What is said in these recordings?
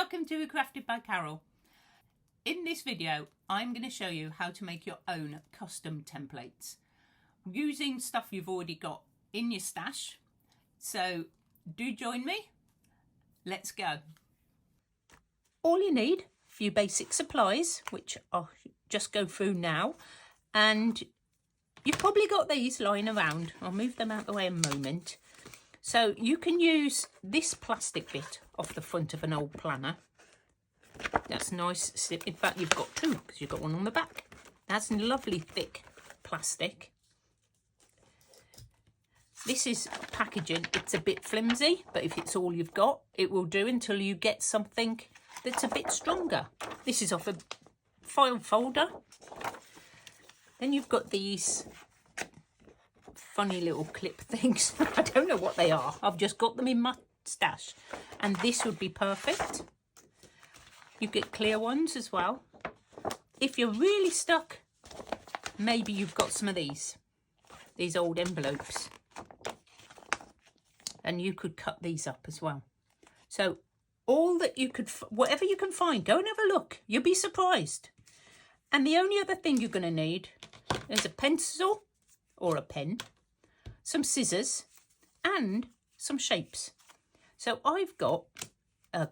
welcome to Crafted by Carol. In this video, I'm going to show you how to make your own custom templates using stuff you've already got in your stash. So do join me. Let's go. All you need, a few basic supplies, which I'll just go through now. And you've probably got these lying around. I'll move them out of the way in a moment. So you can use this plastic bit off the front of an old planner. That's nice. In fact, you've got two because you've got one on the back. That's lovely thick plastic. This is packaging. It's a bit flimsy, but if it's all you've got, it will do until you get something that's a bit stronger. This is off a file folder. Then you've got these funny little clip things. I don't know what they are. I've just got them in my stash. And this would be perfect. You get clear ones as well. If you're really stuck, maybe you've got some of these old envelopes. And you could cut these up as well. So all that you could, whatever you can find, go and have a look. You'll be surprised. And the only other thing you're going to need is a pencil or a pen, some scissors and some shapes. So I've got a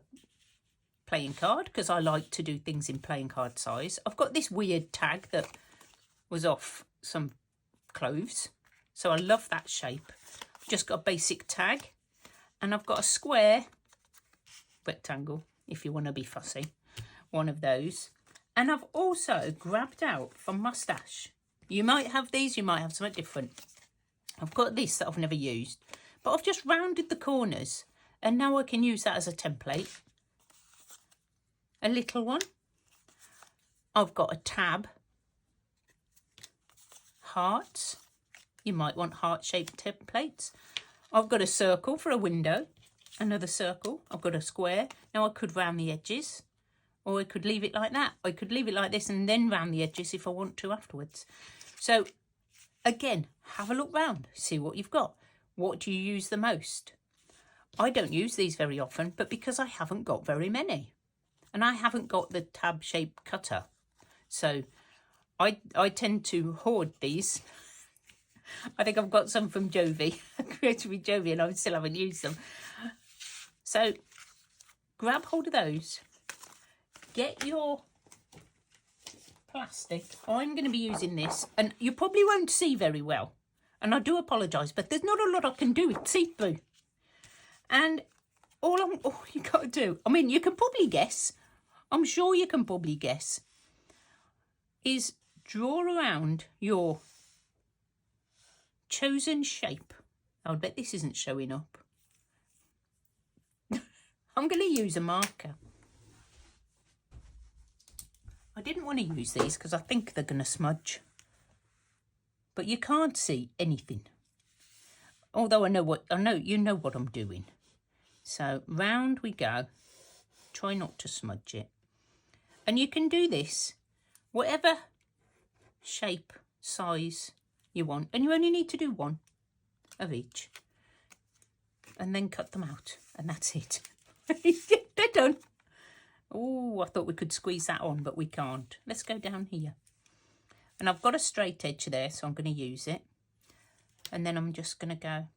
playing card because I like to do things in playing card size. I've got this weird tag that was off some clothes. So I love that shape. I've just got a basic tag and I've got a square rectangle, if you want to be fussy, one of those. And I've also grabbed out from my stash. You might have these, you might have something different. I've got this that I've never used, but I've just rounded the corners and now I can use that as a template. A little one. I've got a tab. Hearts. You might want heart-shaped templates. I've got a circle for a window. Another circle. I've got a square. Now I could round the edges. Or I could leave it like that. I could leave it like this and then round the edges if I want to afterwards. So, again, have a look round. See what you've got. What do you use the most? I don't use these very often, but because I haven't got very many. And I haven't got the tab-shaped cutter. So, I tend to hoard these. I think I've got some from Jovi. Created with Jovi and I still haven't used them. So, grab hold of those. Get your plastic. I'm going to be using this and you probably won't see very well. And I do apologise, but there's not a lot I can do with see-through. And all you got to do, I mean, you can probably guess, I'm sure you can probably guess, is draw around your chosen shape. I bet this isn't showing up. I'm going to use a marker. I didn't want to use these because I think they're going to smudge. But you can't see anything. Although you know what I'm doing. So round we go. Try not to smudge it. And you can do this whatever shape, size you want. And you only need to do one of each. And then cut them out. And that's it. They're done. Oh, I thought we could squeeze that on, but we can't. Let's go down here. And I've got a straight edge there, so I'm going to use it. And then I'm just going to go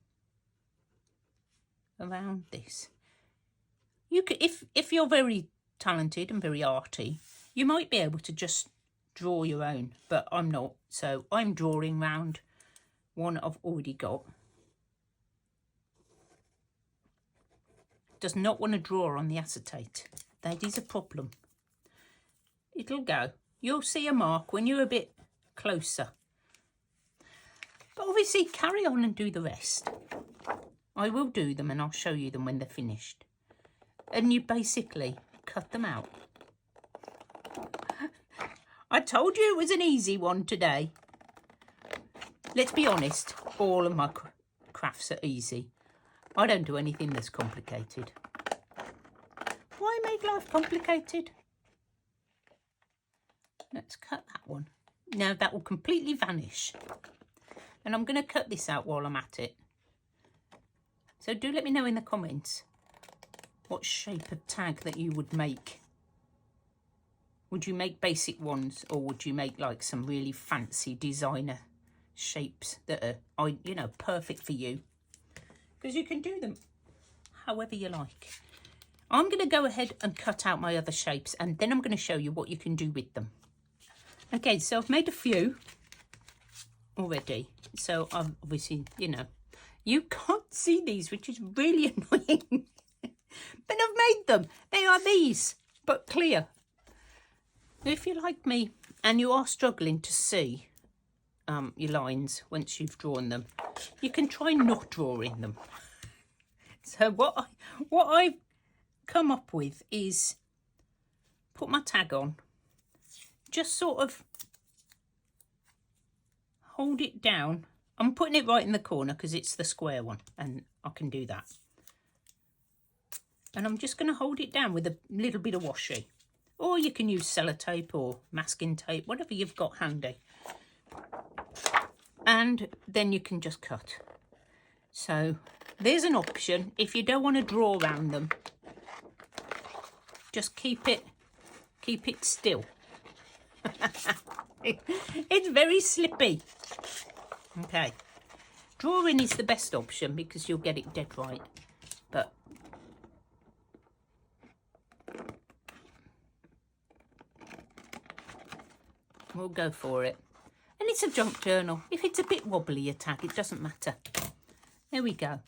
around this. You could, if you're very talented and very arty, you might be able to just draw your own, but I'm not. So I'm drawing round one I've already got. Does not want to draw on the acetate. That is a problem. It'll go. You'll see a mark when you're a bit closer. But obviously carry on and do the rest. I will do them and I'll show you them when they're finished. And you basically cut them out. I told you it was an easy one today. Let's be honest, all of my crafts are easy. I don't do anything that's complicated. Why make life complicated? Let's cut that one. Now that will completely vanish. And I'm going to cut this out while I'm at it. So do let me know in the comments what shape of tag that you would make. Would you make basic ones, or would you make like some really fancy designer shapes that are, you know, perfect for you? Because you can do them however you like. I'm going to go ahead and cut out my other shapes, and then I'm going to show you what you can do with them. Okay, so I've made a few already. So I've obviously, you know, you can't see these, which is really annoying. But I've made them. They are these, but clear. If you're like me and you are struggling to see your lines once you've drawn them, you can try not drawing them. So what I've come up with is put my tag on, just sort of hold it down. I'm putting it right in the corner because it's the square one, and I can do that. And I'm just going to hold it down with a little bit of washi. Or you can use sellotape or masking tape, whatever you've got handy. And then you can just cut. So there's an option. If you don't want to draw around them, just keep it still. It's very slippy. Okay. Drawing is the best option because you'll get it dead right. But we'll go for it. And it's a junk journal. If it's a bit wobbly, a tag, it doesn't matter. There we go.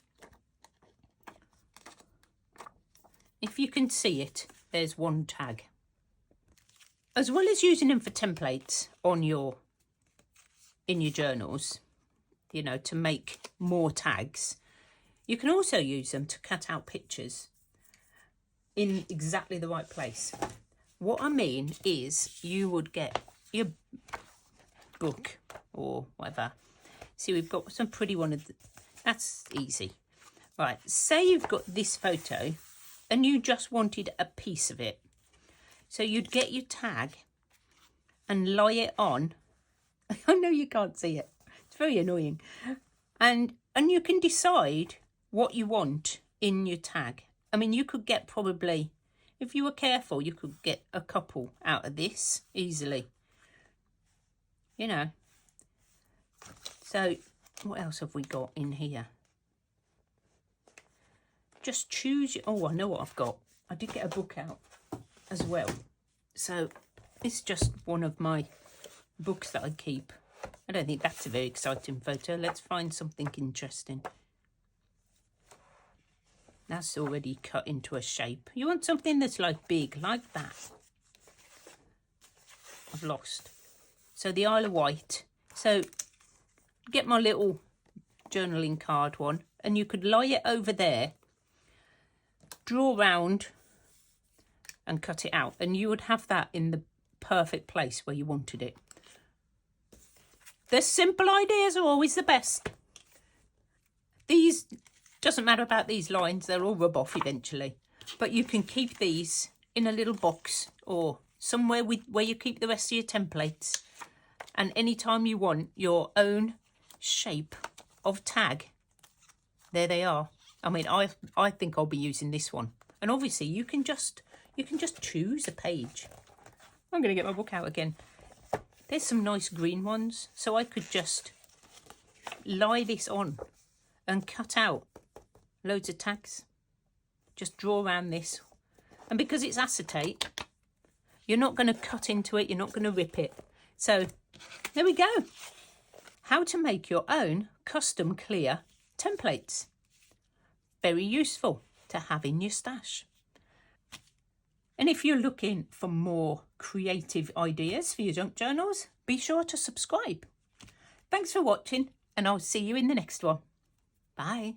If you can see it, there's one tag. As well as using them for templates in your journals, you know, to make more tags, you can also use them to cut out pictures in exactly the right place. What I mean is you would get your book or whatever. See, we've got some pretty one. That's easy. Right, say you've got this photo and you just wanted a piece of it. So you'd get your tag and lie it on. I know you can't see it. It's very annoying. And you can decide what you want in your tag. I mean, you could get probably, if you were careful, you could get a couple out of this easily. You know. So what else have we got in here? Just choose. Oh, I know what I've got. I did get a book out as well. So it's just one of my books that I keep. I don't think that's a very exciting photo. Let's find something interesting. That's already cut into a shape. You want something that's like big, like that. I've lost. So the Isle of Wight. So get my little journaling card one, and you could lie it over there, draw round and cut it out, and you would have that in the perfect place where you wanted it. The simple ideas are always the best. These, doesn't matter about these lines, they'll all rub off eventually. But you can keep these in a little box or somewhere where you keep the rest of your templates. And anytime you want your own shape of tag, there they are. I mean, I think I'll be using this one. And obviously you can just choose a page. I'm going to get my book out again. There's some nice green ones. So I could just lie this on and cut out loads of tags. Just draw around this. And because it's acetate, you're not going to cut into it. You're not going to rip it. So there we go. How to make your own custom clear templates. Very useful to have in your stash. And if you're looking for more creative ideas for your junk journals, be sure to subscribe. Thanks for watching, and I'll see you in the next one. Bye.